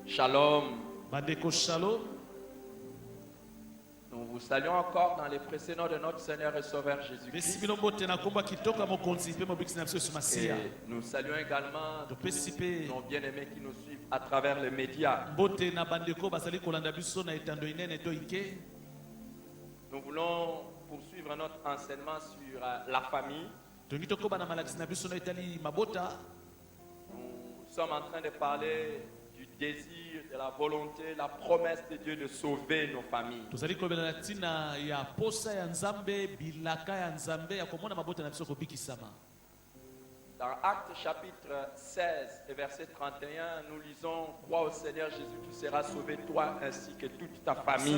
Shalom. Bandeko shalom. Nous vous saluons encore dans les précédents de notre Seigneur et Sauveur Jésus-Christ. Et nous saluons également tous nos bien-aimés qui nous suivent à travers les médias. Nous voulons poursuivre notre enseignement sur la famille. Nous sommes en train de parler du désir, de la volonté, la promesse de Dieu de sauver nos familles. Dans Actes chapitre 16 et verset 31, nous lisons « Crois au Seigneur Jésus, tu seras sauvé, toi ainsi que toute ta famille. »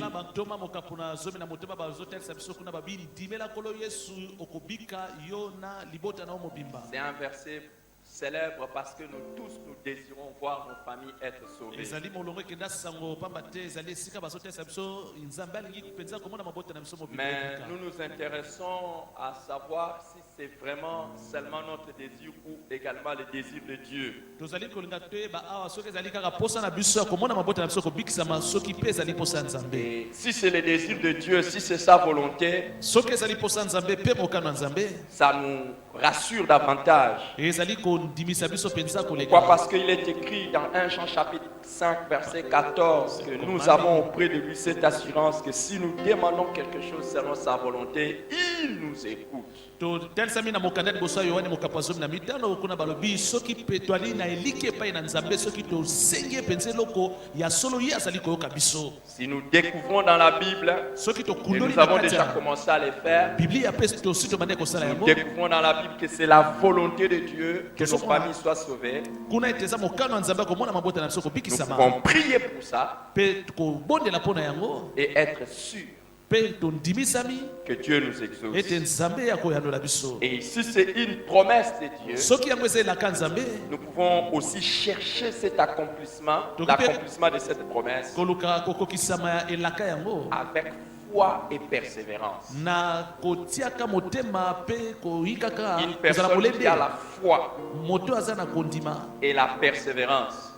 C'est un verset célèbre parce que nous tous nous désirons voir nos familles être sauvées. Mais nous nous intéressons à savoir si c'est vraiment seulement notre désir ou également le désir de Dieu. Et si c'est le désir de Dieu, si c'est sa volonté, ça nous rassure davantage. Pourquoi? Parce qu'il est écrit dans 1 Jean chapitre 5 verset 14 que nous avons auprès de lui cette assurance que si nous demandons quelque chose selon sa volonté, il nous écoute. Si nous découvrons dans la Bible, et nous avons déjà commencé à le faire, si nous découvrons dans la Bible que c'est la volonté de Dieu que nos familles soient sauvées, nous pouvons prier pour ça et être sûrs que Dieu nous exauce. Et si c'est une promesse de Dieu, nous pouvons aussi chercher cet accomplissement, l'accomplissement de cette promesse avec foi et persévérance. Une personne qui a la foi et la persévérance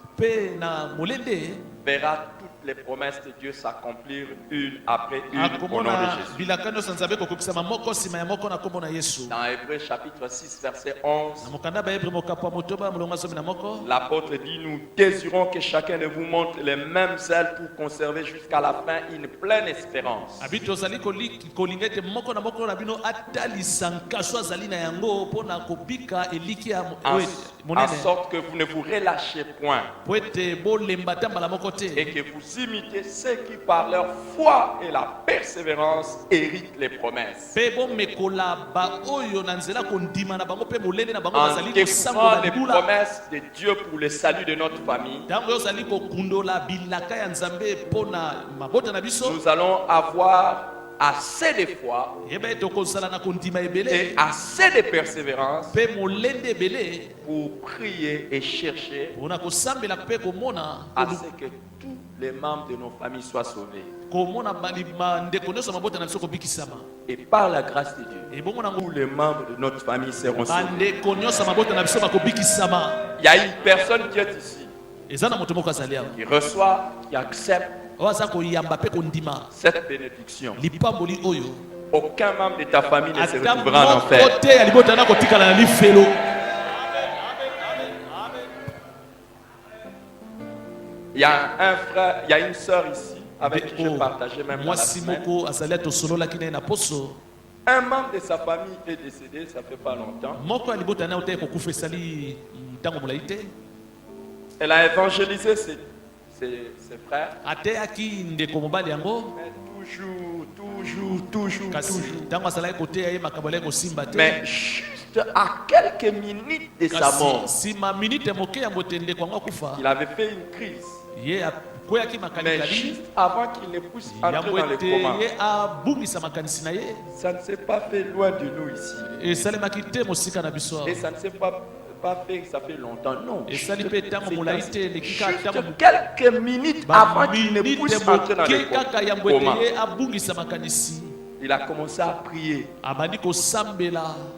verra toutes les promesses de Dieu s'accomplir une après une au nom de Jésus. Dans Hébreux chapitre 6 verset 11, l'apôtre dit: nous désirons que chacun de vous montre les mêmes ailes pour conserver jusqu'à la fin une pleine espérance. En sorte que vous ne vous relâchez point et que vous imitez ceux qui par leur foi et la persévérance héritent les promesses. En découvrant les promesses de Dieu pour le salut de notre famille, nous allons avoir assez de foi et assez de persévérance pour prier et chercher à ce que tous les membres de nos familles soient sauvés. Et par la grâce de Dieu, tous les membres de notre famille seront sauvés. Il y a une personne qui est ici, qui reçoit, qui accepte cette bénédiction. Aucun membre de ta famille ne se retrouvera en enfer. Il y a un frère, il y a une sœur ici avec qui je partageais même dans la semaine. Un membre de sa famille est décédé, ça fait pas longtemps. Elle a évangélisé ses frères. Mais toujours. Mais juste à quelques minutes de sa mort, il avait fait une crise. Mais juste avant qu'il ne puisse entrer dans le coma, ça ne s'est pas fait loin de nous ici. Et ça ne s'est pas fait, ça fait longtemps, non. Juste quelques minutes avant qu'il ne puisse entrer dans le coma. Il a commencé à prier.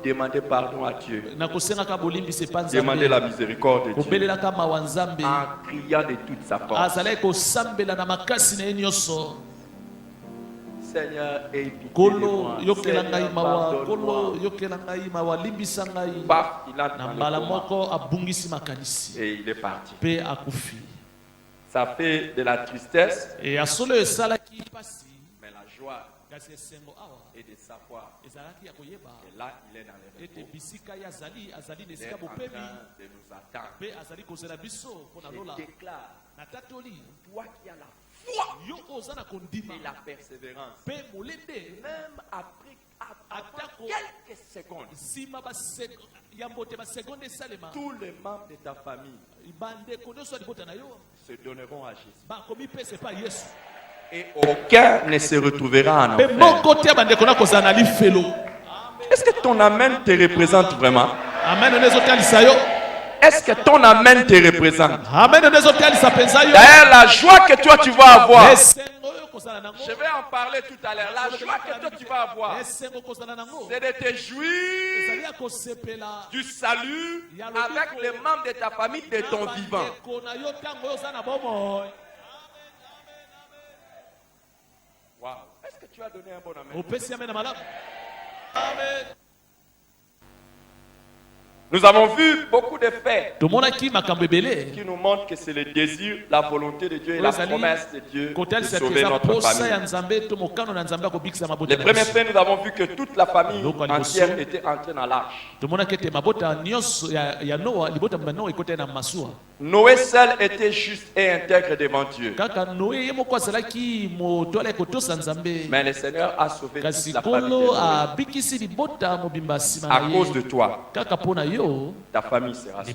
Demander pardon à Dieu. Demander la miséricorde de Dieu. En criant de toute sa force. Seigneur, aie pitié de moi. Seigneur, pardonne-moi. Paf, il entre dans le coma. Et il est parti. Ça fait de la tristesse. Mais la joie et de savoir. Et là, il est dans le repos. Il est en train de nous attendre. Je déclare, toi qui as la foi et la persévérance, même après quelques secondes, tous les membres de ta famille se donneront à Jésus. Et aucun ne se retrouvera en enfer. Est-ce que ton amen te représente vraiment? Est-ce que ton amen te représente? D'ailleurs, la joie que toi tu vas avoir, je vais en parler tout à l'heure. La joie que toi tu vas avoir, c'est de te jouir du salut avec les membres de ta famille de ton vivant. Wow. Est-ce que tu as donné un bon amen? Amen. Nous avons vu beaucoup de faits qui nous montrent que c'est le désir, la volonté de Dieu et la promesse de Dieu de sauver notre famille. Les premiers faits, nous avons vu que toute la famille entière était entrée dans l'arche. Noé seul était juste et intègre devant Dieu. Mais le Seigneur a sauvé toute la famille à cause de toi. Ta famille sera sauvée.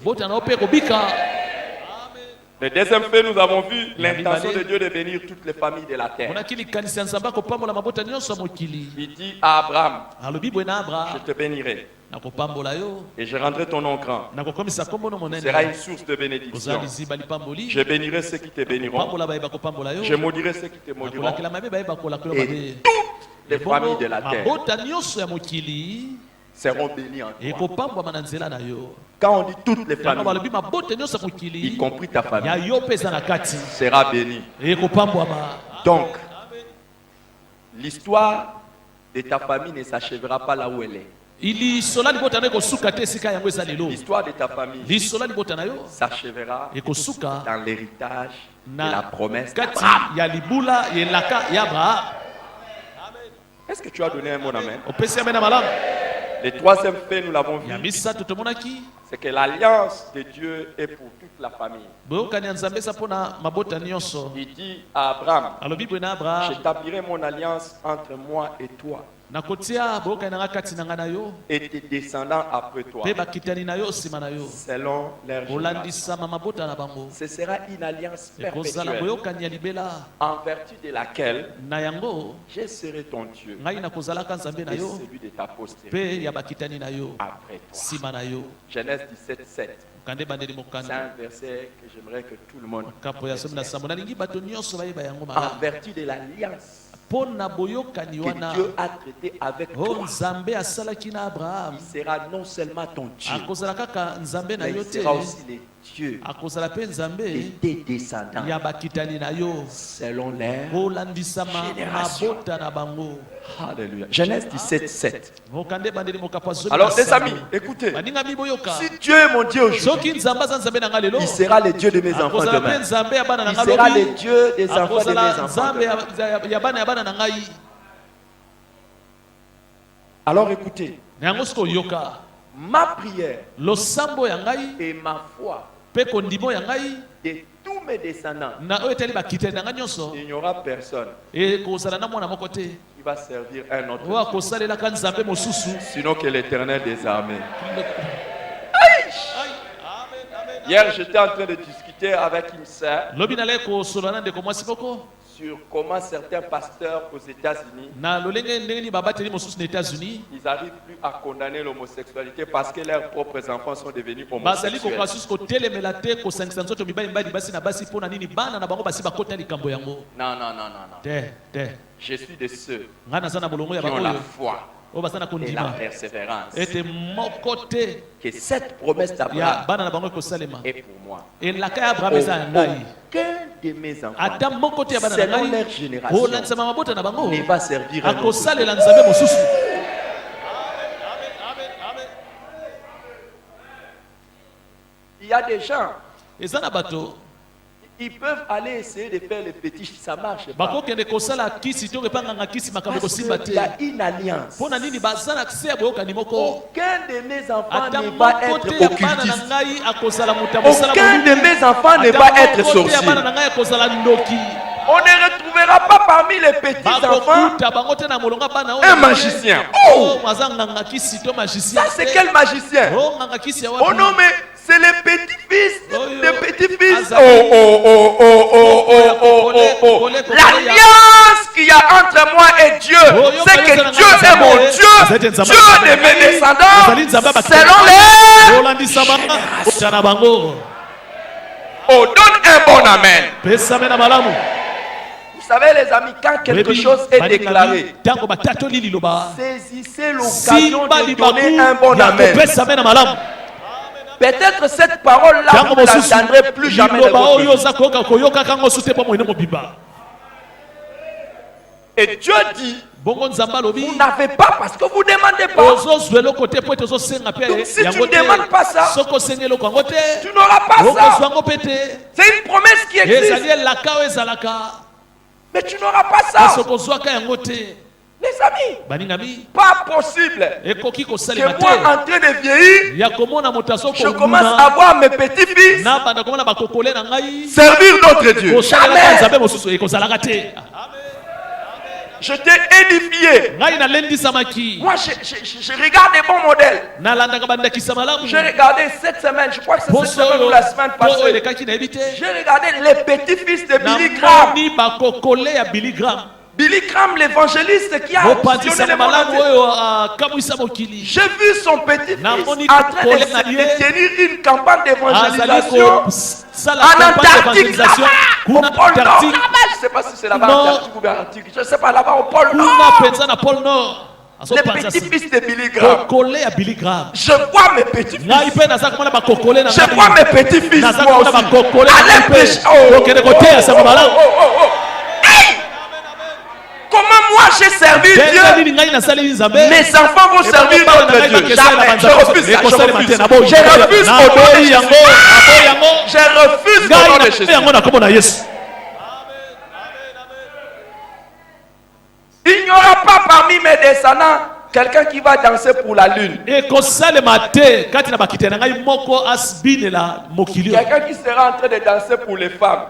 Le deuxième fait, nous avons vu l'intention de Dieu de bénir toutes les familles de la terre. Il dit à Abraham, je te bénirai et je rendrai ton nom grand. Ce sera une source de bénédiction. Je bénirai ceux qui te béniront. Je maudirai ceux qui te maudiront. Et toutes les familles de la terre seront bénies en toi. Quand on dit toutes les familles, y compris ta famille, sera bénie. Donc, l'histoire de ta famille ne s'achèvera pas là où elle est. L'histoire de ta famille s'achèvera dans l'héritage de la promesse d'Abraham. Est-ce que tu as donné un bon amen? Le troisième fait, nous l'avons vu, c'est que l'alliance de Dieu est pour toute la famille. Il dit à Abraham, j'établirai mon alliance entre moi et toi et tes descendants après toi, selon leur génération. Ce sera une alliance perpétuelle en vertu de laquelle je serai ton Dieu et celui de ta postérité après toi. Genèse 17, 7. C'est un verset que j'aimerais que tout le monde en vertu de l'alliance que Dieu a traité avec toi. Il sera non seulement ton Dieu, mais il sera aussi le Dieu et tes descendants selon leur génération. Alléluia. Genèse 17, 7. Alors les amis, écoutez, si Dieu est mon Dieu aujourd'hui, il sera le Dieu de mes enfants demain. Il sera le Dieu des enfants de mes enfants demain. Alors écoutez, ma prière et ma foi de tous mes descendants, il n'y aura personne qui va servir un autre, sinon que l'Éternel des armées. Hier, j'étais en train de discuter avec une sœur sur comment certains pasteurs aux États-Unis, ils n'arrivent plus à condamner l'homosexualité parce que leurs propres enfants sont devenus homosexuels. Non. Je suis de ceux qui ont la foi et la persévérance que cette promesse d'Abraham est pour moi. Aucun de mes enfants, selon leur génération, ne va servir un autre. Il y a des gens, ils peuvent aller essayer de faire les fétiches, ça marche pas. Parce qu'il y a une alliance. Aucun de mes enfants ne va être occultiste. Aucun de mes enfants ne va être sorcier. On ne retrouvera pas parmi les petits enfants un magicien. Oh! Ça c'est quel magicien? Oh non mais c'est les petits-fils des petits-fils. L'alliance qu'il y a entre moi et Dieu, c'est que Dieu est mon Dieu. Dieu de mes descendants selon les générations. Oh, donne un bon amen. Vous savez les amis, quand quelque chose est déclaré, saisissez l'occasion de donner un bon amen. Peut-être cette parole-là, vous ne l'entendrez plus jamais de votre vie. Et Dieu dit, vous n'avez pas parce que vous ne demandez pas. Donc si tu ne demandes pas ça, tu n'auras pas ça. C'est une promesse qui existe. Mais tu n'auras pas ça. Les amis, pas possible que moi en train de vieillir, je commence à voir mes petits-fils servir d'autres dieux. Jamais. Je t'ai édifié. Moi, je regarde des bons modèles. J'ai regardé cette semaine, je crois que c'est cette semaine ou la semaine passée. J'ai regardé les petits-fils de Billy Graham. Billy Graham, l'évangéliste qui a actionné le monde. J'ai vu son petit-fils en train de tenir une campagne d'évangélisation en Antarctique, là-bas, au pôle Nord. Je ne sais pas si c'est là-bas, Antarctique ou bien Antarctique. Je ne sais pas, là-bas au pôle Nord. Les petits-fils de Billy Graham. Je vois mes petits-fils. Je vois mes petits-fils. Moi aussi. Comment moi j'ai servi Dieu, mes enfants vont servir notre Dieu. Jamais. Je refuse ça. Je refuse au nom de Jésus. Je refuse au nom de Jésus. Il n'y aura pas parmi mes descendants quelqu'un qui va danser pour la lune. Quelqu'un qui sera en train de danser pour les femmes.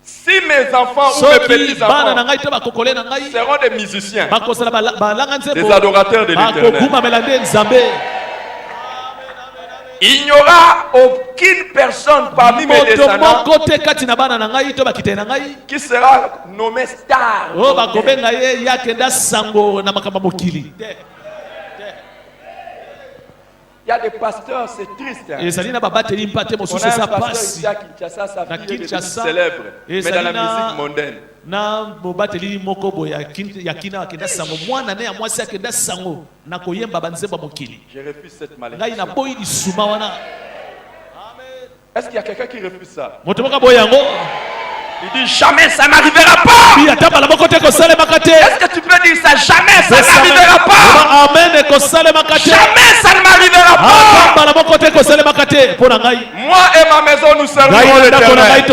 Si mes enfants ou mes petits-enfants seront des musiciens, des adorateurs de l'Éternel, il n'y aura aucune personne parmi mes descendants qui sera nommé star. Il y a des pasteurs, c'est triste. On a un pasteur ici à Kinshasa, sa fille est célèbre, mais dans la musique mondaine. Je refuse cette malédiction. Est-ce qu'il y a quelqu'un qui refuse ça? Il dit jamais ça n'arrivera pas. Est-ce que tu peux dire ça? Jamais ça n'arrivera pas. Jamais ça ne m'arrivera pas. Moi et ma maison nous servirons l'Éternel.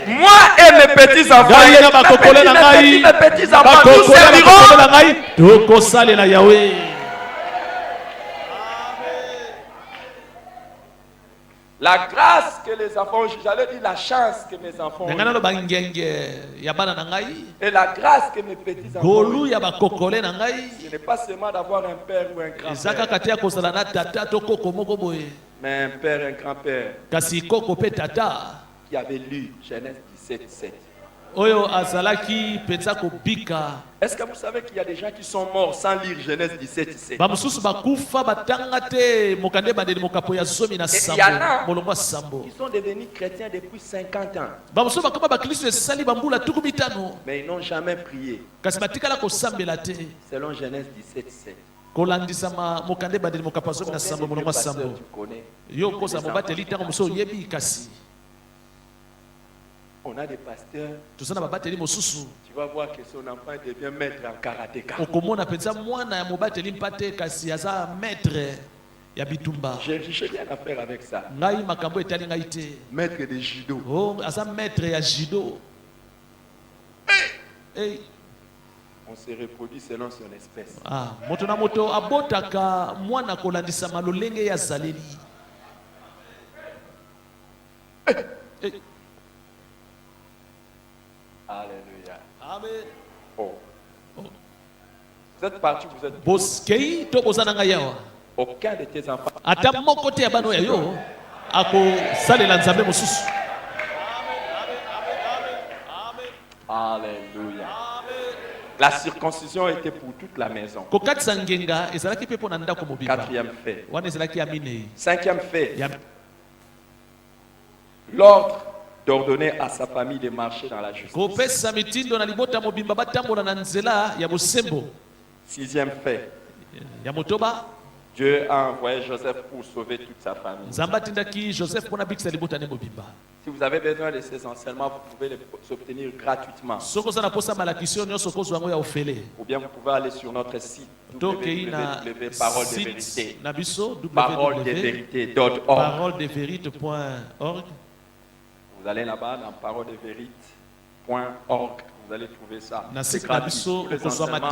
Moi et mes petits-enfants, mes petits-enfants nous servirons. La grâce que les enfants, j'allais dire la chance que mes enfants ont, et la grâce que mes petits-enfants ont, ce n'est pas seulement d'avoir un père ou un grand-père, mais un père, un grand-père qui qui avait lu Genèse 17, 7. Est-ce que vous savez qu'il y a des gens qui sont morts sans lire Genèse 17, 7? Et il y en a, ils sont devenus chrétiens depuis 50 ans. Mais ils n'ont jamais prié. Selon Genèse 17, 7. Combien de pasteurs tu connais? On a des pasteurs. Tu vas voir que son enfant devient maître en karatéka. J'ai rien à faire avec ça. Maître de judo. On se reproduit selon son espèce. Alléluia. Amen. Oh. Vous êtes parti, vous êtes. Aucun de tes enfants. Alléluia. La circoncision était pour toute la maison. Quatrième fait. Cinquième fait. L'ordre d'ordonner à sa famille de marcher dans la justice. Sixième fait. Dieu a envoyé Joseph pour sauver toute sa famille. Si vous avez besoin de ces enseignements, vous pouvez les obtenir gratuitement. Ou bien vous pouvez aller sur notre site paroledevérité.org. Vous allez là-bas dans paroledevérité.org. Vous allez trouver ça. C'est gratuit. Tous les enseignements, vous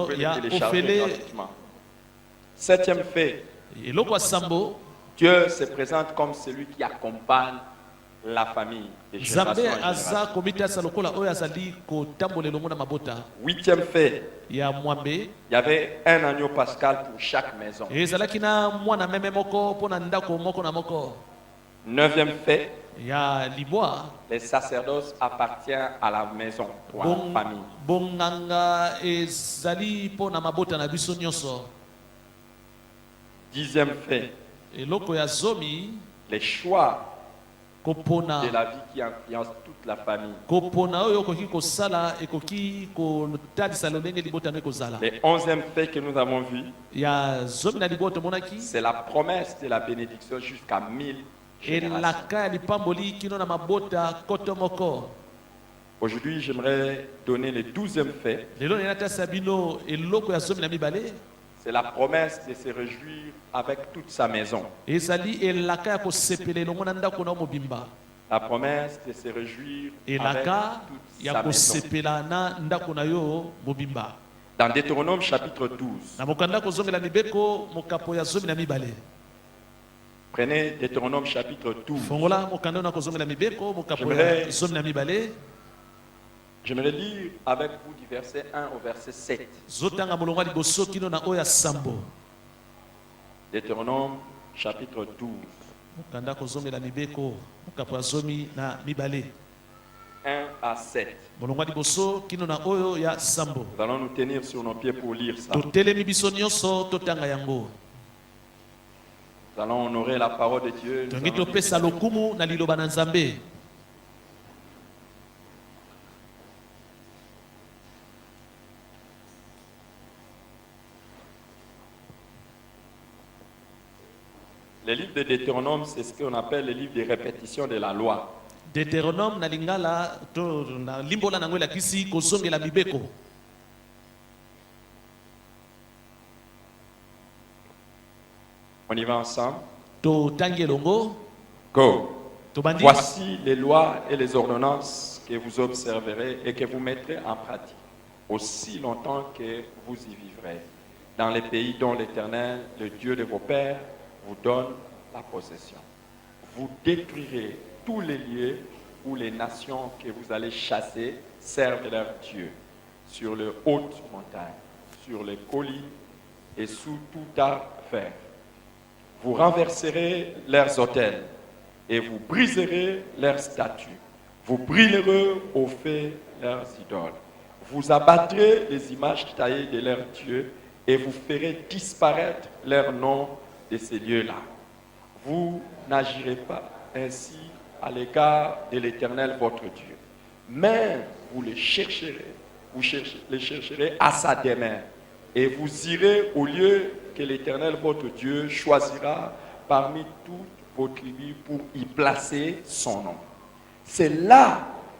pouvez les télécharger gratuitement. Septième fait. Dieu se présente comme celui qui accompagne la famille de génération en génération. Huitième fait. Il y avait un agneau pascal pour chaque maison. Neuvième fait. Les sacerdoces appartiennent à la maison ou à la famille. Dixième fait. Les choix de la vie qui influence toute la famille. Le onzième fait que nous avons vu, c'est la promesse de la bénédiction jusqu'à 1000 générations. Aujourd'hui, j'aimerais donner le 12e fait. C'est la promesse de se réjouir avec toute sa maison. La promesse de se réjouir avec toute sa maison. Dans Deutéronome chapitre 12. Prenez Deutéronome chapitre 12. J'aimerais lire avec vous du verset 1 au verset 7. Deutéronome chapitre 12. 1 à 7. Nous allons nous tenir sur nos pieds pour lire ça. Nous allons honorer la parole de Dieu. Le livre de Deutéronome, c'est ce qu'on appelle le livre de répétition de la loi. Deutéronome na lingala to na limbola na ngwela kisi kosongela mibeko. On y va ensemble. To tangelongo. Go. Voici les lois et les ordonnances que vous observerez et que vous mettrez en pratique aussi longtemps que vous y vivrez dans les pays dont l'Éternel, le Dieu de vos pères, vous donne la possession. Vous détruirez tous les lieux où les nations que vous allez chasser servent leurs dieux, sur les hautes montagnes, sur les collines et sous tout arbre vert. Vous renverserez leurs autels et vous briserez leurs statues. Vous brûlerez au feu leurs idoles. Vous abattrez les images taillées de leurs dieux et vous ferez disparaître leur nom de ces lieux-là. Vous n'agirez pas ainsi à l'égard de l'Éternel votre Dieu, mais vous les chercherez à sa demeure, et vous irez au lieu que l'Éternel votre Dieu choisira parmi toutes vos tribus pour y placer son nom. C'est là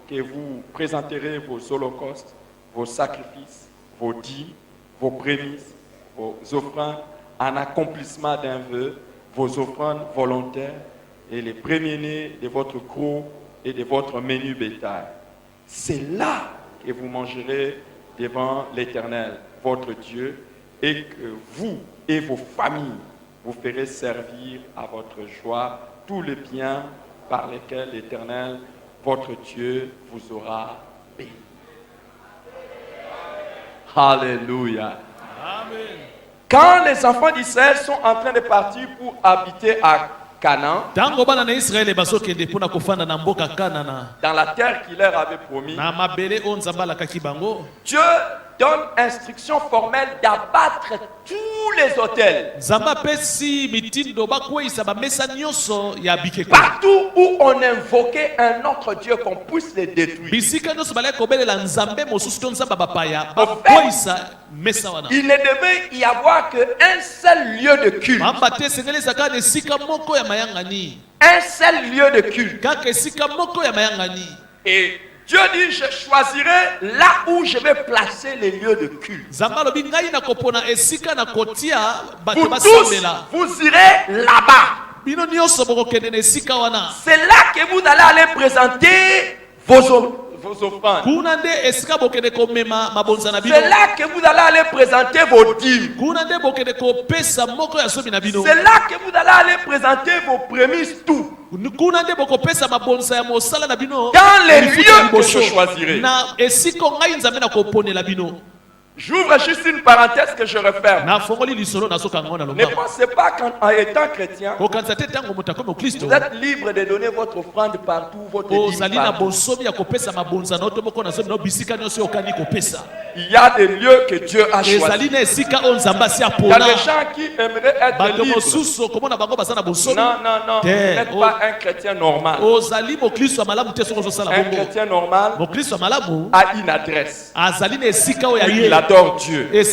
que vous présenterez vos holocaustes, vos sacrifices, vos dîmes, vos prémices, vos offrandes en accomplissement d'un vœu, vos offrandes volontaires et les premiers-nés de votre gros et de votre menu bétail. C'est là que vous mangerez devant l'Éternel, votre Dieu, et que vous et vos familles vous ferez servir à votre joie tous les biens par lesquels l'Éternel, votre Dieu, vous aura béni. Alléluia. Amen. Quand les enfants d'Israël sont en train de partir pour habiter à Canaan, dans la terre qu'il leur avait promis, Dieu donne instruction formelle d'abattre tous les autels. Partout où on invoquait un autre Dieu, qu'on puisse les détruire. Il ne devait y avoir qu'un seul lieu de culte. Un seul lieu de culte. Et Dieu dit, je choisirai là où je vais placer les lieux de culte. Vous tous, vous irez là-bas. C'est là que vous allez aller présenter vos offrandes. C'est là que vous allez aller présenter vos dîmes. C'est là que vous allez aller présenter vos prémices, tout. Dans les lieux que je choisirai. J'ouvre juste une parenthèse que je referme. Ne pensez pas qu'en étant chrétien, vous êtes libre de donner votre offrande partout, votre dîme partout. Il y a des lieux que Dieu a choisis. Il y a des gens qui aimeraient être libres. Non, vous n'êtes pas un chrétien normal. Un chrétien normal a une adresse. Il adore Dieu. Et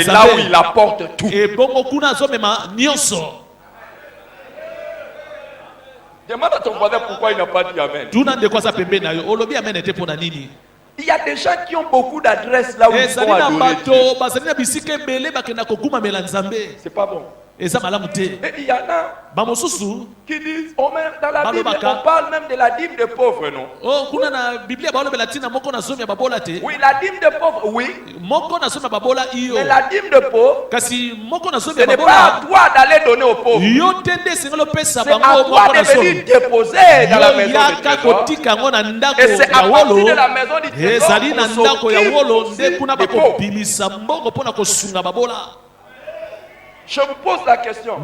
là où il apporte tout. Demande à ton voisin pourquoi il n'a pas dit Amen. Il y a des gens qui ont beaucoup d'adresses là où ils vont adorer Dieu. C'est pas bon. Et il y en a qui disent, oh, même dans la Bible, on parle même de la dîme des pauvres, non? Oui, la dîme des pauvres, oui. Mais la dîme des pauvres, ce n'est pas à toi d'aller donner aux pauvres. C'est à toi de venir déposer dans la maison du trésor. Et c'est à partir de la maison du trésor qu'on s'occupe des pauvres. Je vous pose la question.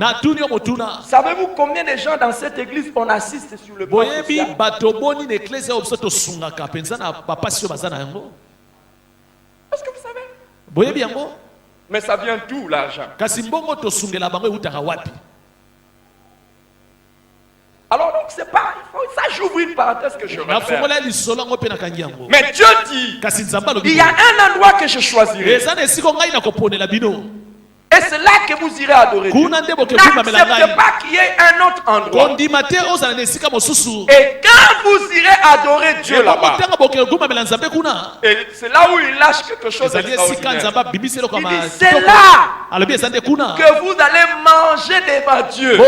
Savez-vous combien de gens dans cette église on assiste sur le plan social? Est-ce que vous savez? Mais ça vient d'où l'argent? Alors donc c'est pas, ça j'ouvre une parenthèse que je referme. Mais Dieu dit, il y a un endroit que je choisirai. Et c'est là que vous irez adorer Dieu. N'acceptez pas qu'il y ait un autre endroit. Et quand vous irez adorer Dieu là-bas, et c'est là où il lâche quelque chose d'extraordinaire. Il dit, c'est là que vous allez manger devant Dieu.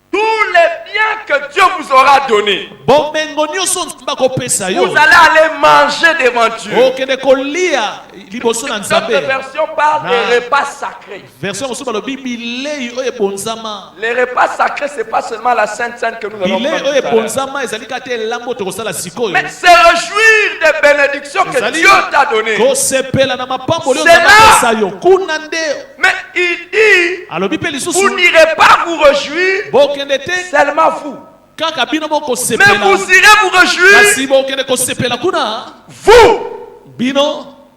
Tous les biens que Dieu vous aura donnés, vous allez aller manger devant Dieu. Cette version parle des repas sacrés. Les repas sacrés, ce n'est pas seulement la Sainte Seine que nous allons prendre. Mais c'est réjouir des bénédictions que Dieu t'a données. C'est là. Mais il dit, vous n'irez pas vous réjouir, seulement vous. Mais vous irez vous réjouir, vous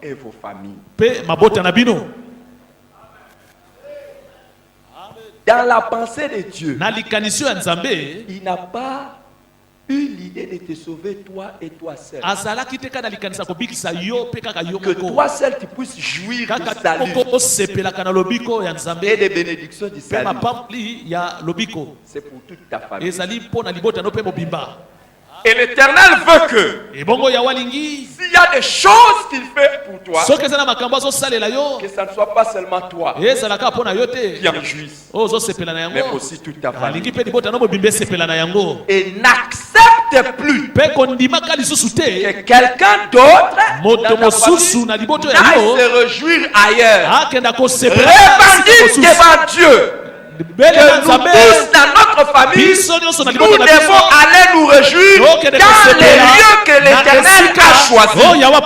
et vos familles. Dans la pensée de Dieu, il n'a pas eu l'idée de te sauver toi et toi seul. Que toi seul tu puisses jouir du salut et des bénédictions du salut. C'est pour toute ta famille. Et l'Éternel veut que s'il y a des choses qu'il fait pour toi, que ça ne soit pas seulement toi qui en jouisse, mais aussi toute ta famille. Et n'accepte plus que quelqu'un d'autre n'aille se réjouir ailleurs. Revendique devant Dieu que nous tous dans notre famille, nous devons aller nous réjouir dans les lieux que l'Éternel a choisis. Il n'y aura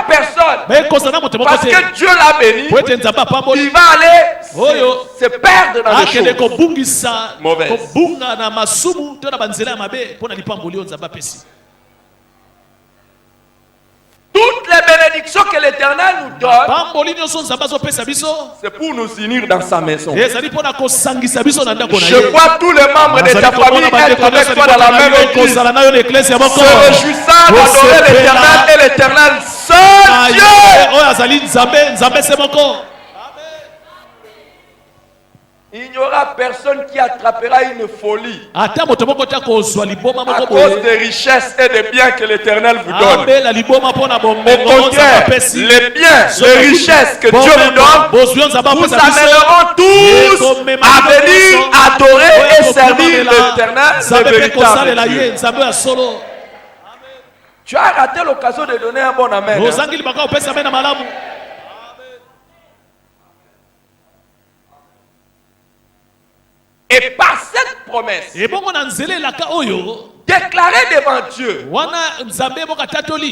personne, parce que Dieu l'a béni, il va aller se perdre dans les choses mauvaises. Toutes les bénédictions que l'Éternel nous donne, c'est pour nous unir dans sa maison. Je vois tous les membres de ta famille être avec toi dans la même église, se réjouissant d'adorer l'Éternel et l'Éternel seul Dieu. Il n'y aura personne qui attrapera une folie à cause des richesses et des biens que l'Éternel vous donne. Au contraire, les biens, les richesses que Dieu vous donne vous amèneront tous à venir adorer et servir l'Éternel, le véritable Dieu. Tu as raté l'occasion de donner un bon amen. Et par cette promesse, déclarez devant Dieu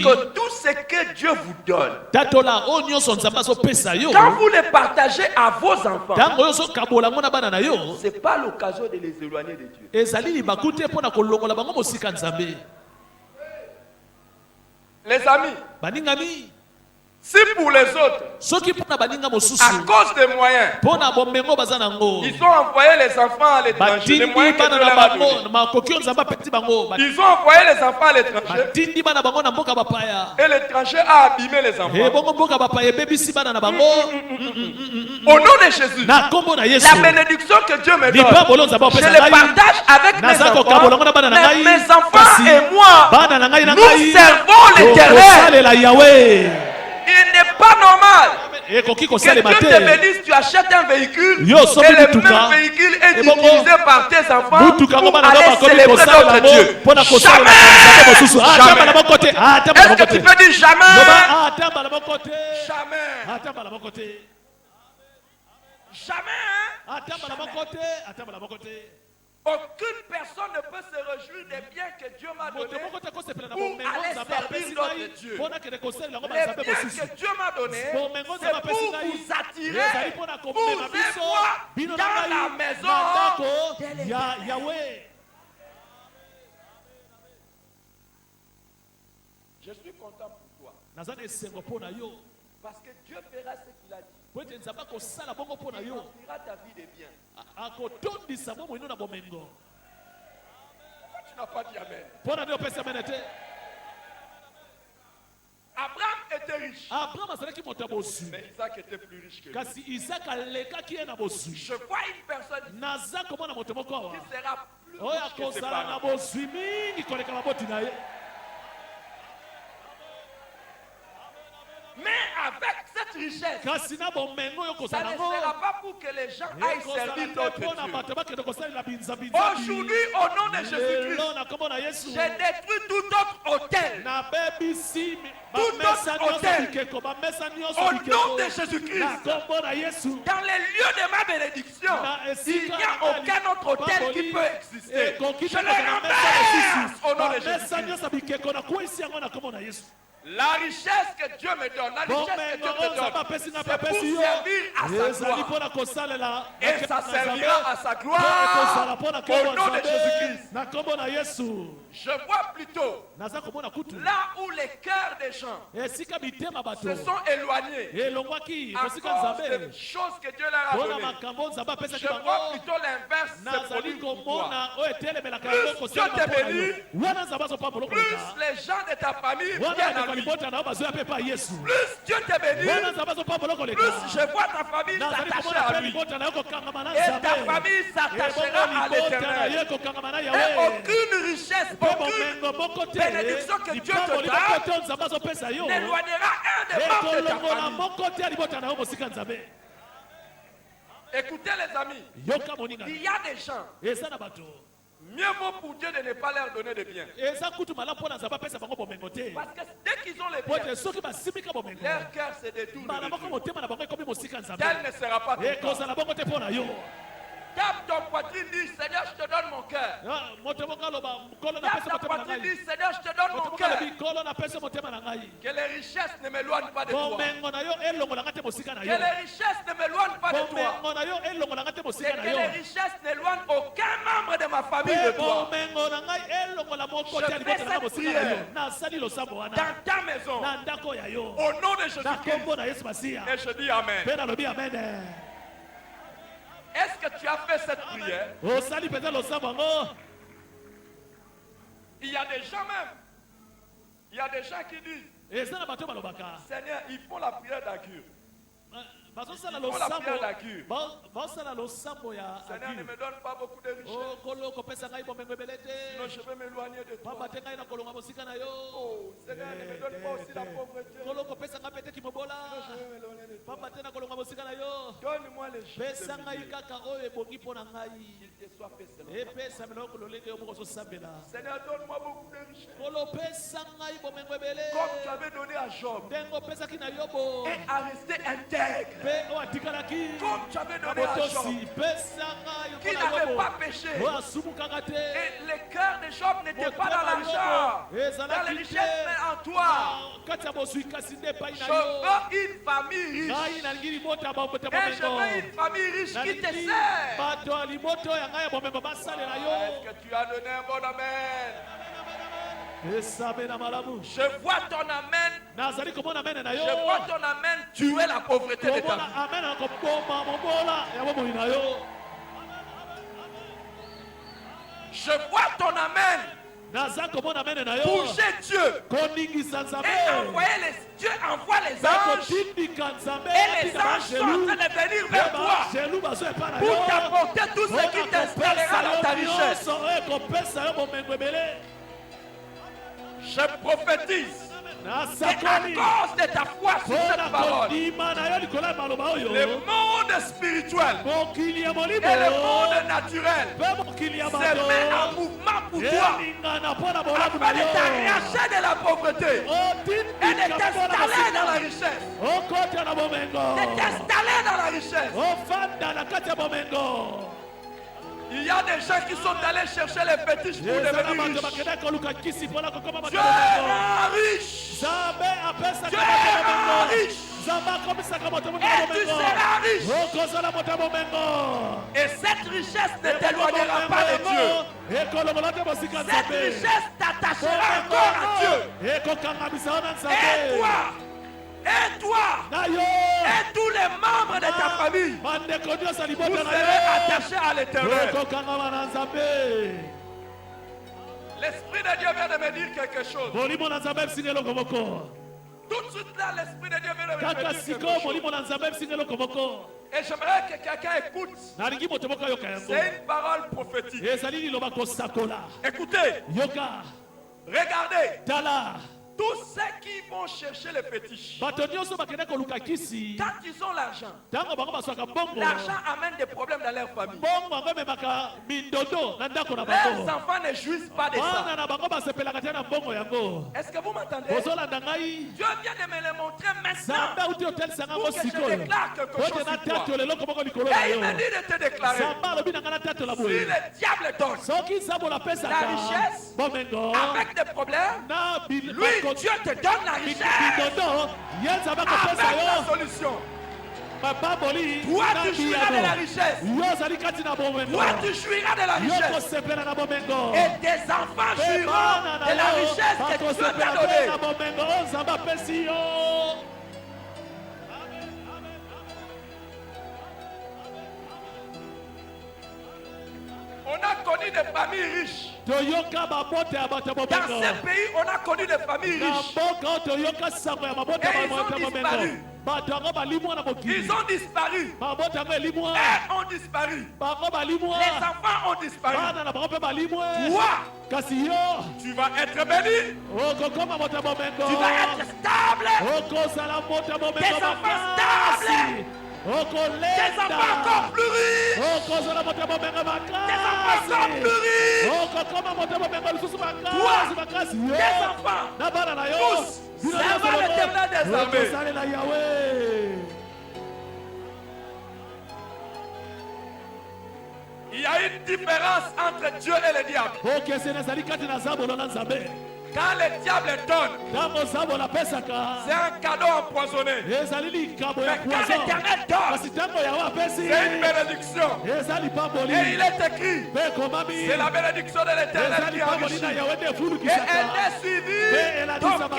que tout ce que Dieu vous donne, quand vous les partagez à vos enfants, ce n'est pas l'occasion de les éloigner de Dieu. Les amis, si pour les autres, à cause des moyens, ils ont envoyé les enfants à l'étranger, les moyens que Dieu leur a donnés. Ils ont envoyé les enfants à l'étranger et l'étranger a abîmé les enfants. Au nom de Jésus, la bénédiction que Dieu me donne, je les partage avec mes enfants, mais mes enfants et moi, nous servons l'Éternel. Il n'est pas normal que Dieu te bénisse, tu achètes un véhicule et le même véhicule est utilisé par tes enfants pour aller célébrer notre Dieu. Jamais. Est-ce que tu peux dire jamais? Aucune personne ne peut se réjouir des biens que Dieu m'a donnés pour aller servir notre Dieu. Les biens que Dieu m'a donnés, c'est pour vous attirer, vous et moi, dans la maison de Yahweh. Je suis content pour toi. Parce que Dieu fera ce qu'il a dit. Il remplira ta vie de bien. Pourquoi tu n'as pas dit amen? Abraham était riche. Mais Isaac était plus riche que lui. Je vois une personne qui sera plus riche que ses parents. Mais avec cette richesse, ça ne sera pas pour que les gens aillent servir notre Dieu. Aujourd'hui, au nom de Jésus-Christ, j'ai détruit tout autre hôtel. Tout autre hôtel. Au nom de Jésus-Christ, dans les lieux de ma bénédiction, il n'y a aucun autre hôtel qui peut exister. Je le renverse au nom de Jésus-Christ. La richesse que Dieu me donne, la richesse que Dieu te donne, c'est pour servir à sa gloire. Et ça servira à sa gloire au nom de Jésus-Christ. Je vois plutôt là où les cœurs des gens se sont éloignés à cause des choses que Dieu leur a données. Je vois plutôt l'inverse se produire pour toi. Plus Dieu te bénit, plus les gens de ta famille viennent à lui. Plus Dieu te bénit, plus je vois ta famille s'attacher à lui. Et ta famille s'attachera à l'Éternel. Et aucune richesse, aucune bénédiction que Dieu te donne n'éloignera un des membres de ta famille. Écoutez les amis, il y a des gens, mieux vaut pour Dieu de ne pas leur donner de bien. Parce que dès qu'ils ont les biens, leur cœur se détourne. Tel ne sera pas tout le temps. Tape ton poitrine, dis Seigneur, je te donne mon cœur. Tape ta poitrine, dis Seigneur, je te donne mon cœur. Que les richesses ne m'éloignent pas de toi. Que les richesses ne m'éloignent pas de toi. Et que les richesses n'éloignent aucun membre de ma famille de toi. Je fais cette prière dans ta maison. Au nom de Jésus-Christ. Et je dis Amen. Est-ce que tu as fait cette prière? Il y a des gens même. Il y a des gens qui disent Seigneur, ils font la prière d'Agur. Seigneur, ne me donne pas beaucoup de richesses. Sinon je vais m'éloigner de toi. Oh, Seigneur, ne me donne pas aussi la pauvreté. Sinon je vais m'éloigner de toi. Donne-moi les choses. Qu'il te soit fait selon. Seigneur, donne-moi beaucoup de richesses. Comme tu avais donné à Job. Et à rester intègre. Comme tu avais donné à Job, qui n'avait pas péché. Et le cœur de Job n'était pas dans l'argent, dans les richesses, mais en toi. Je veux une famille riche. Et je veux une famille riche qui te sert. Est-ce que tu as donné un bon amen? Je vois ton amen. Je vois ton amen tuer la pauvreté de ta vie. Je vois ton amen bouger Dieu. Et Dieu envoie les anges. Et les anges sont en train de venir vers toi pour t'apporter tout ce qui t'instalera dans ta richesse. Je prophétise c'est à cause de ta foi sur cette parole. Le monde spirituel et le monde naturel se met en mouvement pour toi afin de t'arracher de la pauvreté et de t'installer dans la richesse. De t'installer dans la richesse. Il y a des gens qui sont allés chercher les fétiches pour devenir riches. Dieu rend riche. Dieu rend riche. Et tu seras riche. Et cette richesse ne t'éloignera pas de Dieu. Cette richesse t'attachera encore à Dieu. Et toi, et tous les membres de ta famille, vous serez attachés à l'Éternel. L'Esprit de Dieu vient de me dire quelque chose. Tout de suite là, l'Esprit de Dieu vient de me dire quelque chose. Et j'aimerais que quelqu'un écoute. C'est une parole prophétique. Écoutez. Regardez. Tous ceux qui vont chercher les fétiches, quand ils ont l'argent, l'argent amène des problèmes dans leur famille. Leurs enfants ne jouissent pas de ça. Est-ce que vous m'entendez? Dieu vient de me le montrer maintenant pour que je déclare quelque chose sur toi. Et il m'a dit de te déclarer, si le diable donne la richesse avec des problèmes, lui Dieu te donne la richesse. Avec la solution. Toi, tu jouiras de la richesse. Toi, tu jouiras de la richesse. Et tes enfants jouiront de la richesse que Dieu t'a donnée. On a connu des familles riches. Dans ce pays, on a connu des familles riches. Et ils ont disparu. Ils ont disparu. Elles ont disparu. Les enfants ont disparu. Toi, tu vas être béni. Tu vas être stable. Tes enfants stables. Tes enfants encore plus riches. Tes enfants encore plus riches. Toi, tes enfants, tous servent l'Éternel des armées. Il y a une différence entre Dieu et le diable. Quand le diable donne, c'est un cadeau empoisonné. Mais quand l'Éternel donne, c'est une bénédiction. Et il est écrit, c'est la bénédiction de l'Éternel qui enrichit. Et elle est suivie ton cœur.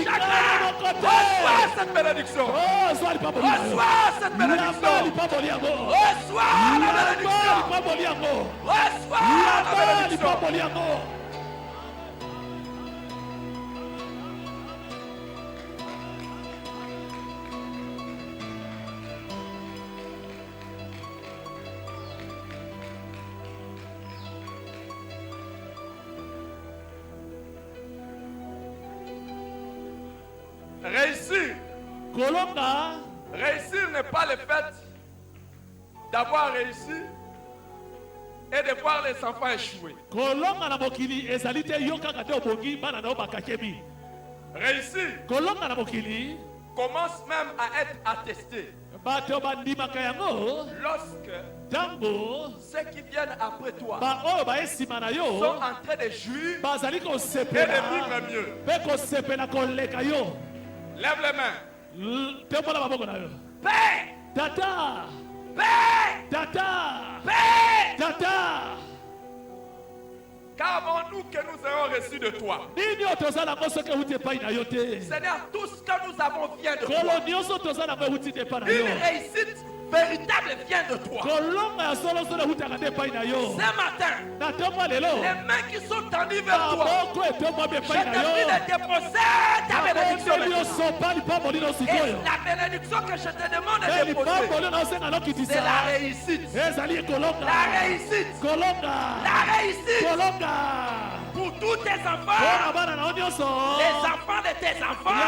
Chacun reçoit cette bénédiction. Reçois cette bénédiction. Reçois la bénédiction. Reçois la bénédiction. Réussir. Réussir n'est pas le fait d'avoir réussi et de voir les enfants échouer. Réussir commence même à être attesté lorsque ceux qui viennent après toi sont en train de jouir et de vivre mieux. Lève les mains. Paix. Tata. Paix. Tata. Paix. Tata. Qu'avons-nous que nous ayons reçu de toi? Seigneur, tout ce que nous avons vient de toi. Une réussite véritable vient de toi. Ce matin, les mains qui sont tendues vers toi, je te prie de déposer ta bénédiction. Et la bénédiction que je te demande de déposer, c'est la réussite. La réussite. La réussite. Pour tous tes enfants, les enfants de tes enfants,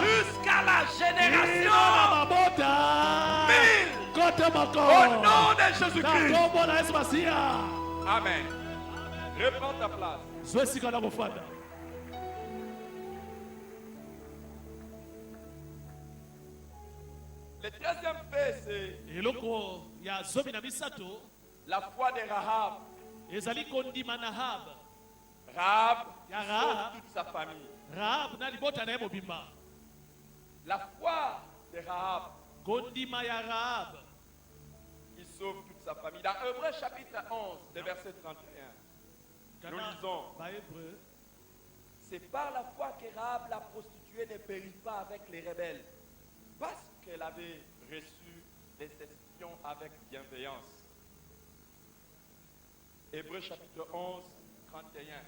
jusqu'à la génération 1000. Au nom de Jésus-Christ. Amen. Reprends ta place. Le troisième fait, c'est la foi de Rahab. Rahab sauve toute sa famille. La foi de Rahab, il sauve toute sa famille. Dans Hébreux chapitre 11, le verset 31, nous lisons: c'est par la foi que Rahab la prostituée ne périt pas avec les rebelles, parce qu'elle avait reçu les espions avec bienveillance. Hébreux chapitre 11, 31.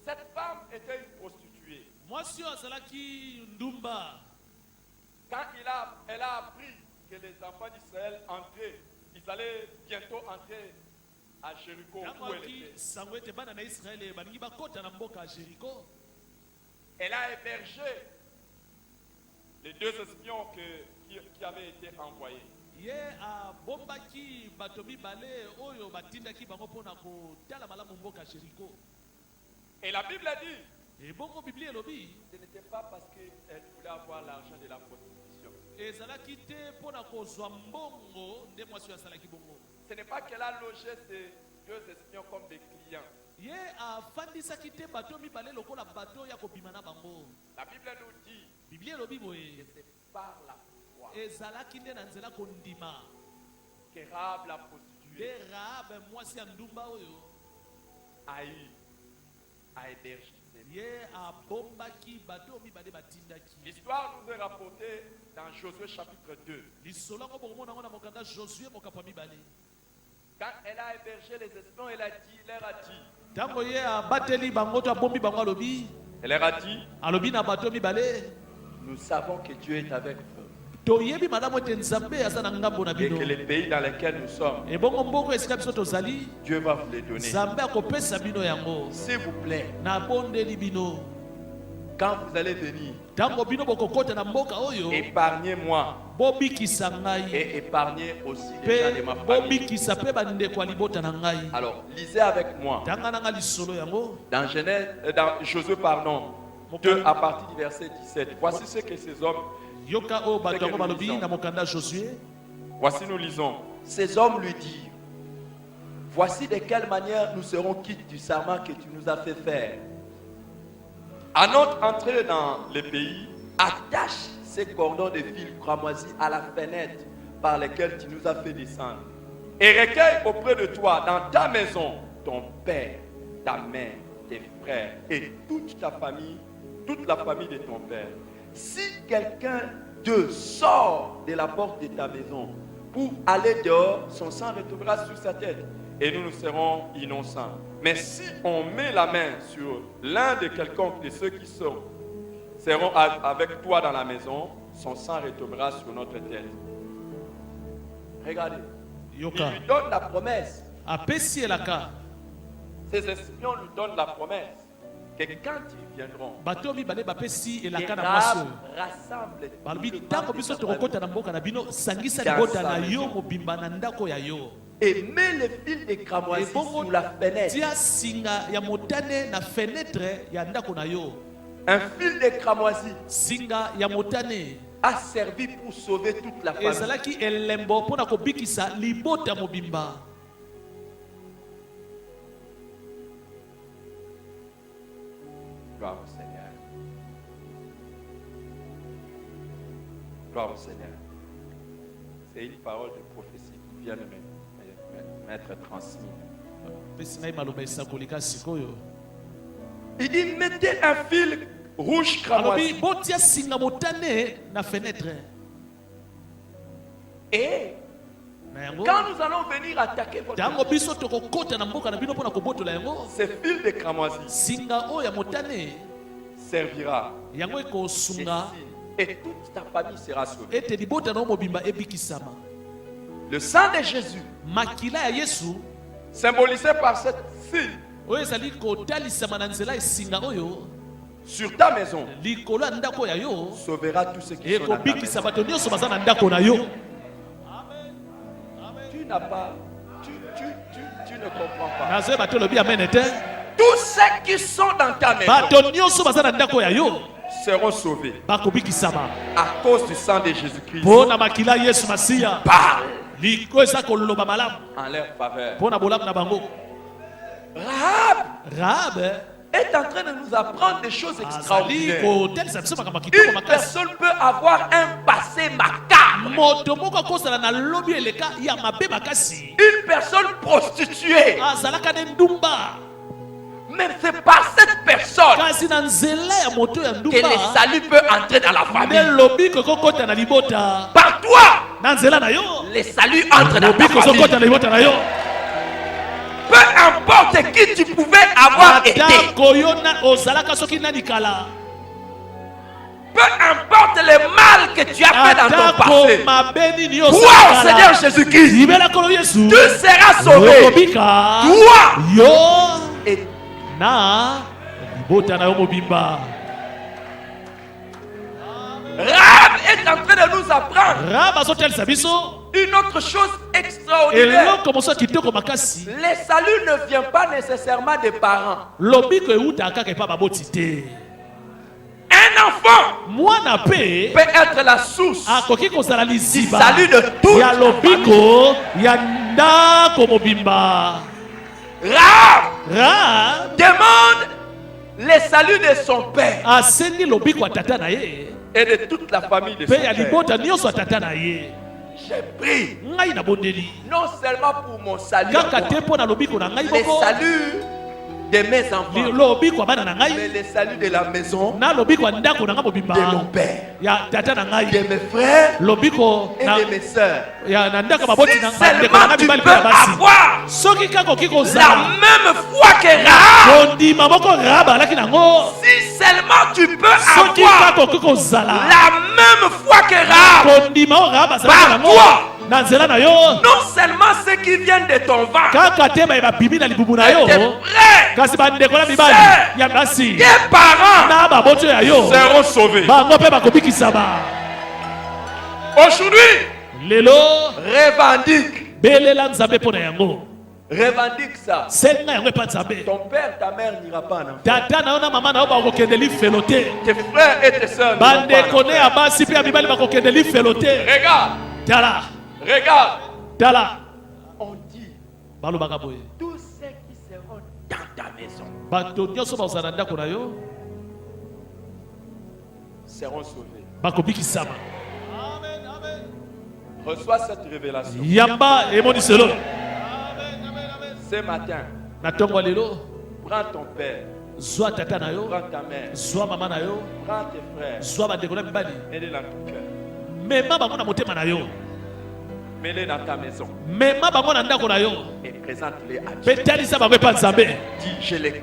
Cette femme était une prostituée. Quand elle a appris que les enfants d'Israël entraient, ils allaient bientôt entrer à Jéricho, où elle était. Elle a hébergé les deux espions qui avaient été envoyés. Et la Bible a dit, ce n'était pas parce qu'elle voulait avoir l'argent de la prostitution. Ce n'est pas qu'elle a logé ces deux espions comme des clients. La Bible nous dit que c'est par la foi que Rahab la prostituée a hébergé. L'histoire nous est rapportée dans Josué chapitre 2. Quand elle a hébergé les espions, elle leur a dit, nous savons que Dieu est avec vous. Et que les pays dans lesquels nous sommes, Dieu va vous les donner. S'il vous plaît, quand vous allez venir, épargnez-moi et épargnez aussi les gens de ma famille. Alors, lisez avec moi dans Josué 2 à partir du verset 17. Voici ce que ces hommes, voici nous lisons. Ces hommes lui dirent, voici de quelle manière nous serons quittes du serment que tu nous as fait faire. À notre entrée dans le pays, attache ces cordons de fil cramoisis à la fenêtre par lesquels tu nous as fait descendre. Et recueille auprès de toi, dans ta maison, ton père, ta mère, tes frères et toute ta famille, toute la famille de ton père. Si quelqu'un d'eux sort de la porte de ta maison pour aller dehors, son sang retombera sur sa tête et nous serons innocents. Mais si on met la main sur l'un de quelconque de ceux qui seront avec toi dans la maison, son sang retombera sur notre tête. Regardez, il lui donne la promesse. Ces espions lui donnent la promesse que quand ils viendront, que Rahab rassemble et met le fil de cramoisis sous la fenêtre. Un fil de cramoisis a servi pour sauver toute la famille. Gloire au Seigneur. Gloire au Seigneur. C'est une parole de prophétie qui vient de m'être transmise. Il dit, mettez un fil rouge cramoisi. Et quand nous allons venir attaquer votre ce fil de cramoisi servira et toute ta famille sera sauvée. Le sang de Jésus, symbolisé par cette signe sur ta maison, sauvera tous ceux qui sont dans ta maison. Tu n'as pas, tu ne comprends pas. Tous ceux qui sont dans ta maison seront sauvés à cause du sang de Jésus-Christ. Parle en leur faveur. Rahab est en train de nous apprendre des choses extraordinaires. Une personne peut avoir un passé macabre. Une personne prostituée. Mais c'est par cette personne que le salut peut entrer dans la famille. Par toi, le salut entre dans ta famille. Peu importe qui tu pouvais avoir été. Peu importe le mal que tu as fait dans ton passé. Toi, Seigneur Jésus-Christ, tu seras sauvé. Toi et Rahab est en train de nous apprendre une autre chose extraordinaire. Le salut ne vient pas nécessairement des parents. Un enfant peut être la source du salut de toute la famille. Rahab demande le salut de son père et de toute la famille de son père. J'ai pris non seulement pour mon salut, le salut de mes enfants, mais le salut de la maison, de mon père, de mes frères et de mes sœurs. Si seulement tu peux avoir la même foi que Rahab, si seulement tu peux avoir la même foi que Rahab, par toi, non seulement ceux qui viennent de ton ventre, tes frères, tes parents seront sauvés. Aujourd'hui, revendique ça. Ton père, ta mère n'ira pas en enfer. Tes frères et tes sœurs regarde. On dit tous ceux qui seront dans ta maison seront sauvés. Reçois cette révélation. Ce matin, prends ton père, prends ta mère, prends tes frères, mets-les dans ton cœur, mets-les dans ta maison et présente-les à Dieu. Dis, je les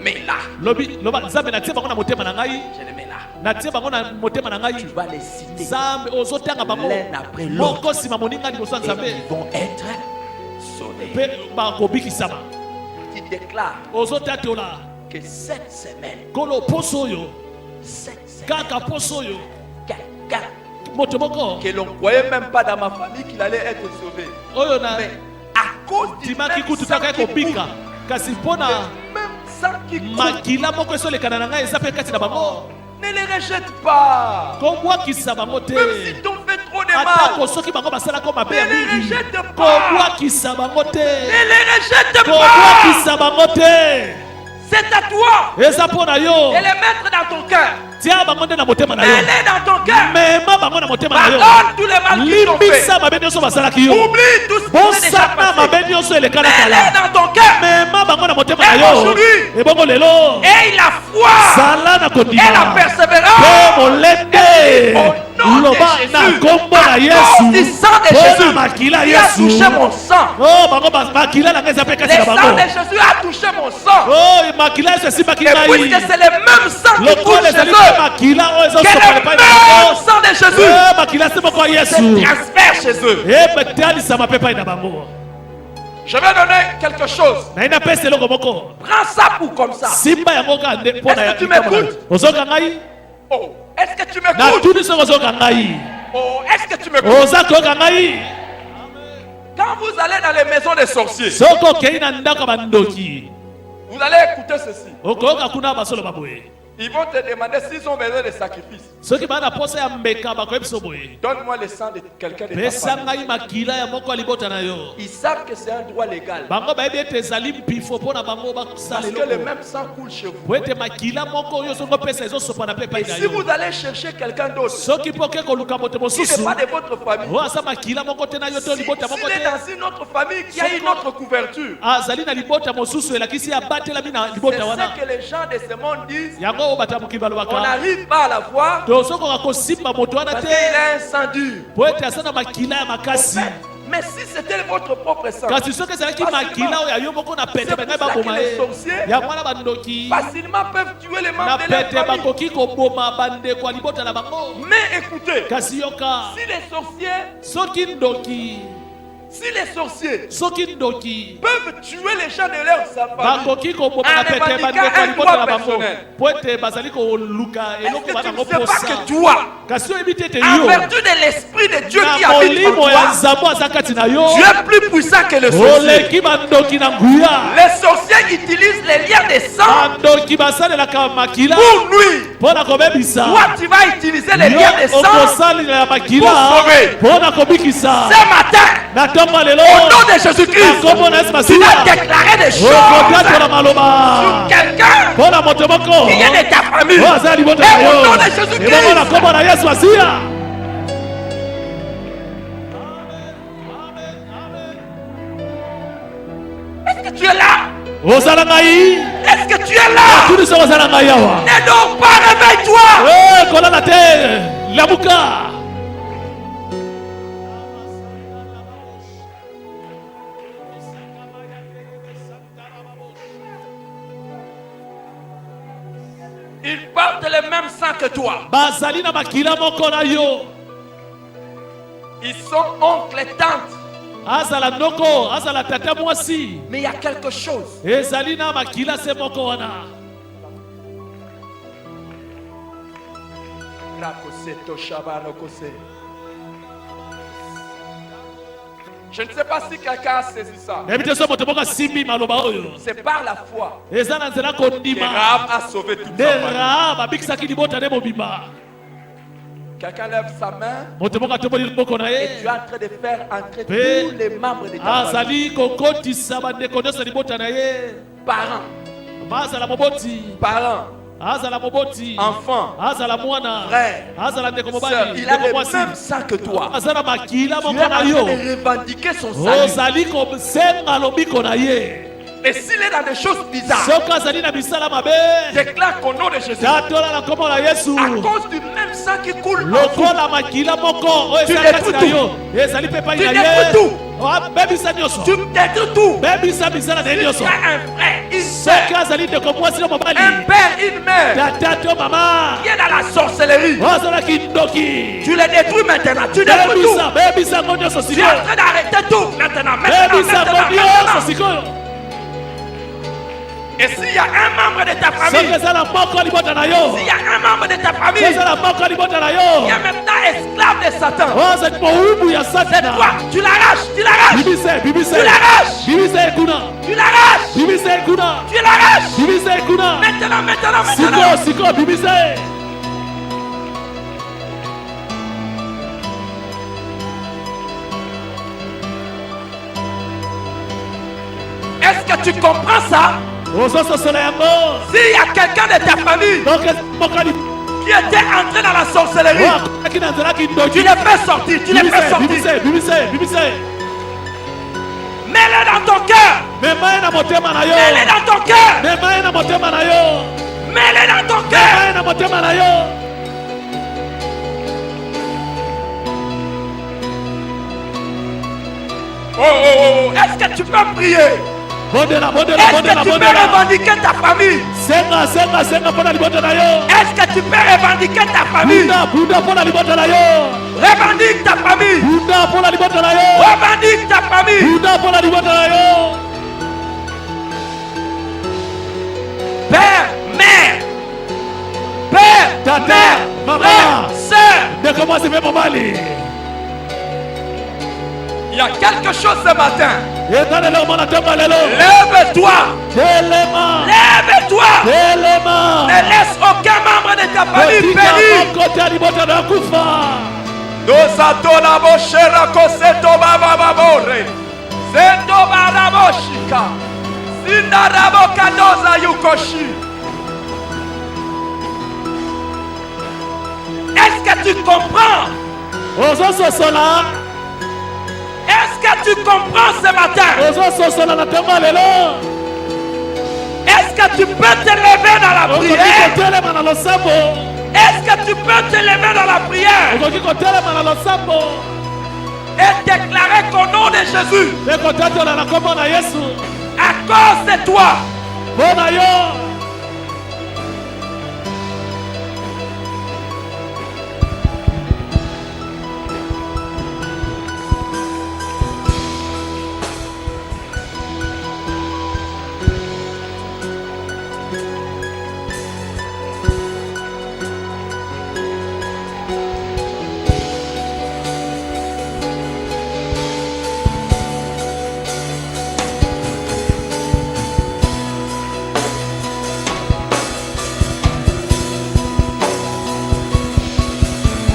mets là. Je les mets là. Tu vas les citer l'un après l'autre et ils vont être sauvés. Tu déclares que cette semaine, quelqu'un que l'on ne croyait même pas dans ma famille qu'il allait être sauvé, mais à cause du même sang qui coule, ne les rejette pas. Même s'ils t'ont fait trop de mal, ne les rejette pas. Ne les rejette pas. C'est à toi de les mettre dans ton cœur. Mets-les dans ton cœur. Pardonne tous les mal qu'ils t'ont fait. Oublie tout ce qui s'est déjà passé. Mets-les dans ton cœur. Et aujourd'hui, aie la foi et la persévérance. Au nom de Jésus, du sang de Jésus qui a touché mon sang. Le sang de Jésus a touché mon sang. Et puisque c'est le même sang qui touche chez eux, que le même sang de Jésus se transfère chez eux. Je vais donner quelque chose. Prends ça pour comme ça. Est-ce que tu m'écoutes? Oh, est-ce que tu m'écoutes? Oh, est-ce que tu m'écoutes? Quand vous allez dans les maisons des sorciers, vous allez écouter ceci. Ils vont te demander s'ils ont besoin de sacrifices. Donne-moi le sang de quelqu'un de ta famille. Ils savent que c'est un droit légal. Parce que le même sang coule chez vous. Et si vous allez chercher quelqu'un d'autre qui n'est pas de votre famille, s'il est dans une autre famille qui a une autre couverture, c'est ce que les gens de ce monde disent. On n'arrive pas à la voir parce qu'il a un sang dur. Mais si c'était votre propre sang, c'est pour ça que les sorciers facilement peuvent tuer les membres de leur famille. Mais écoutez, si les sorciers peuvent tuer les gens de leur famille en revendiquant un droit personnel, est-ce que tu ne sais pas que toi, en vertu de l'Esprit de Dieu qui habite en toi, tu es plus puissant que les sorciers. Les sorciers utilisent les liens de sang pour nuire. Toi, tu vas utiliser les liens de sang pour sauver. Ce matin, nom de Jésus-Christ, tu vas déclarer des choses sur quelqu'un qui est de ta famille. Et au nom de Jésus-Christ. Est-ce que tu es là? Est-ce que tu es là? Ne dors pas, réveille-toi. Ils portent le même sang que toi. Ils sont oncles et tantes. Mais il y a quelque chose. Je ne sais pas si quelqu'un a saisi ça. C'est par la foi que Rahab a sauvé toute sa famille. Quelqu'un lève sa main et tu es en train de faire entrer tous les membres de ta famille. Parents, enfants, frères, sœurs, il a le même sang que toi. Tu es en train de revendiquer son salut. Et s'il est dans des choses bizarres, déclare qu'au nom de Jésus, à cause du même sang qui coule en vous, tu détruis tout. Tu détruis tout. Tu détruis tout. Il y a un frère, une sœur, un père, une mère qui est dans la sorcellerie. Tu les détruis maintenant. Tu détruis tout. Tu es en train d'arrêter tout maintenant. Et s'il y a un membre de ta famille, s'il y a un membre de ta famille qui est maintenant esclave de Satan, c'est toi, tu l'arraches, tu l'arraches, tu l'arraches, tu l'arraches, tu l'arraches, maintenant. Est-ce que tu comprends ça? S'il y a quelqu'un de ta famille qui était entré dans la sorcellerie, tu les fais sortir, Mets-le dans ton cœur. Mets-le dans ton cœur. Mets-le dans ton cœur. Oh, est-ce que tu peux prier? Est-ce que tu peux revendiquer ta famille? Est-ce que tu peux revendiquer ta famille? Revendique ta famille. Revendique ta famille. Père, mère, frère, sœur. Il y a quelque chose ce matin. Lève-toi. Lève-toi. Ne laisse aucun membre de ta famille périr. Est-ce que tu comprends? Est-ce que tu comprends ce matin? Est-ce que tu peux te lever dans la prière? Est-ce que tu peux te lever dans la prière et déclarer qu'au nom de Jésus, à cause de toi,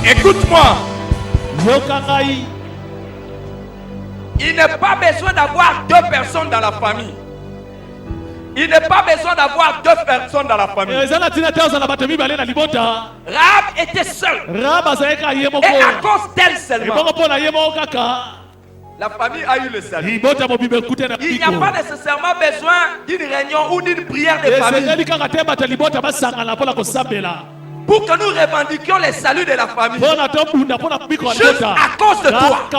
écoute-moi. Il n'est pas besoin d'avoir 2 personnes dans la famille. Il n'est pas besoin d'avoir 2 personnes dans la famille. Rahab était seule. Et à cause d'elle seulement, la famille a eu le salut. Il n'y a pas nécessairement besoin d'une réunion ou d'une prière de famille pour que nous revendiquions les saluts de la famille. Juste à cause de toi.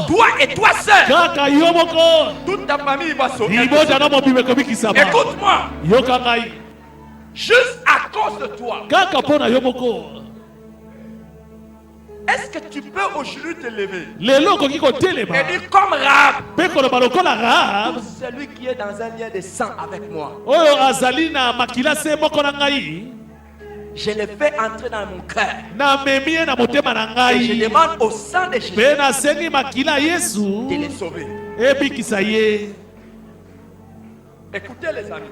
Toi et toi seul. Toute ta famille va sauver. Écoute-moi. Juste à cause de toi. Est-ce que tu peux aujourd'hui te lever et dire comme Rahab, pour celui qui est dans un lien de sang avec moi, je le fais entrer dans mon cœur. Et je demande au sang de Jésus de les sauver. Écoutez les amis.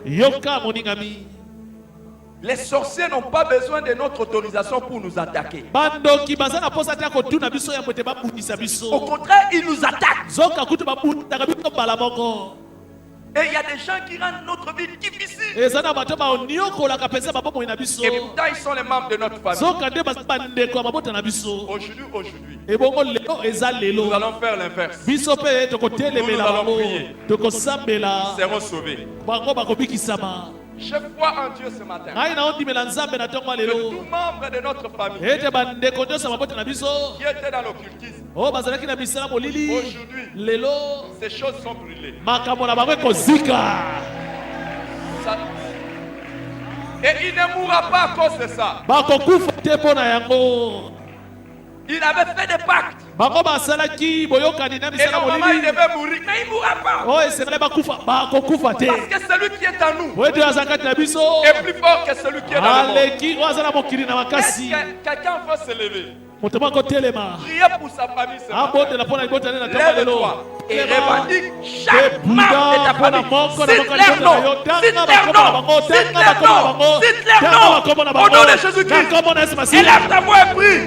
Les sorciers n'ont pas besoin de notre autorisation pour nous attaquer. Au contraire, ils nous attaquent. Et il y a des gens qui rendent notre vie difficile. Et pourtant, ils sont les membres de notre famille. Aujourd'hui, nous allons faire l'inverse. Nous allons prier. Nous serons sauvés. Je crois en Dieu ce matin. Que tout membre de notre famille qui était dans l'occultisme, aujourd'hui, ces choses sont brûlées. Et il ne mourra pas à cause de ça. Il avait fait des pactes. Et normalement il devait mourir, mais il ne mourra pas. Parce que celui qui est en nous est plus fort que celui qui est dans le monde. Est-ce que quelqu'un veut se lever? Priez pour sa famille ce matin. Lève-toi et revendique chaque membre de ta famille. Cite leur nom. Cite leur nom. Au nom de Jésus-Christ. Élève ta voix et prie.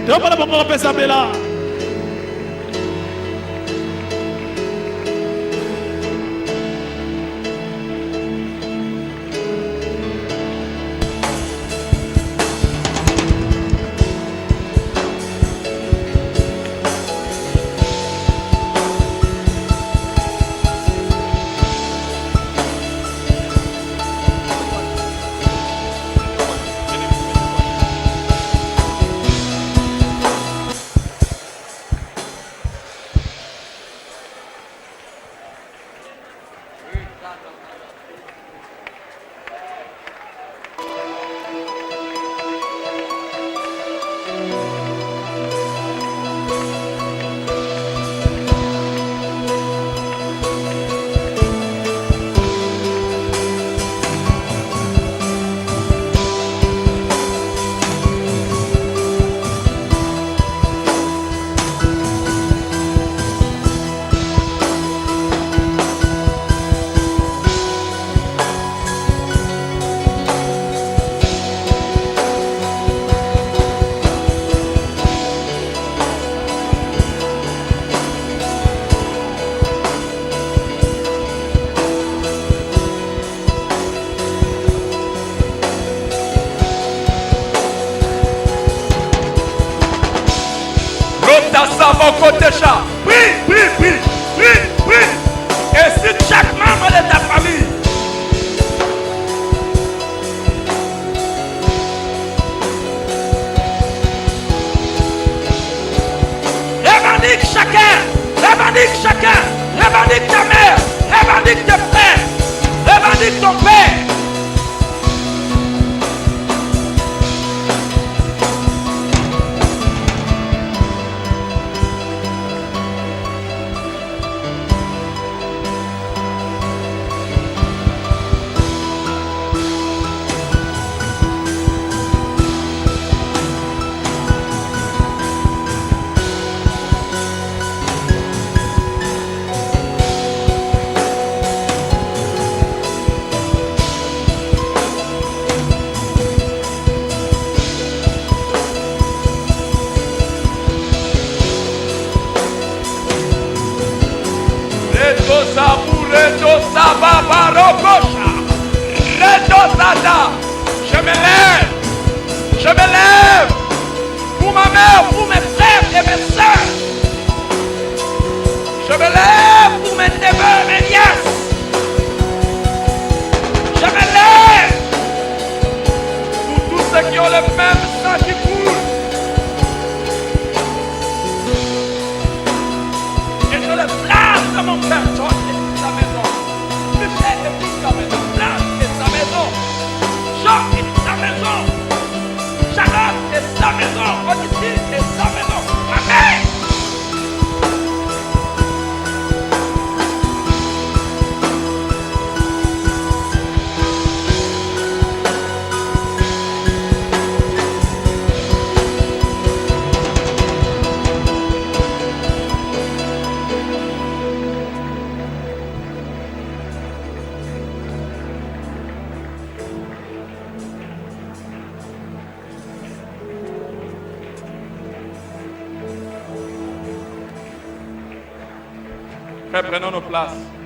Prie. Et cite chaque membre de ta famille. Revendique chacun. Revendique ta mère. Revendique tes frères. Revendique ton père. Je me lève pour ma mère, pour mes frères et mes sœurs. Je me lève pour mes neveux et mes nièces. Je me lève pour tous ceux qui ont le même sang qui coule. Et je le place dans mon cœur. Toi, c'est sa maison. Michel est sa maison. Blanche est sa maison. Jean est sa maison. Charlotte est sa maison. Augustine est sa maison. Amen. Frères, prenons nos places.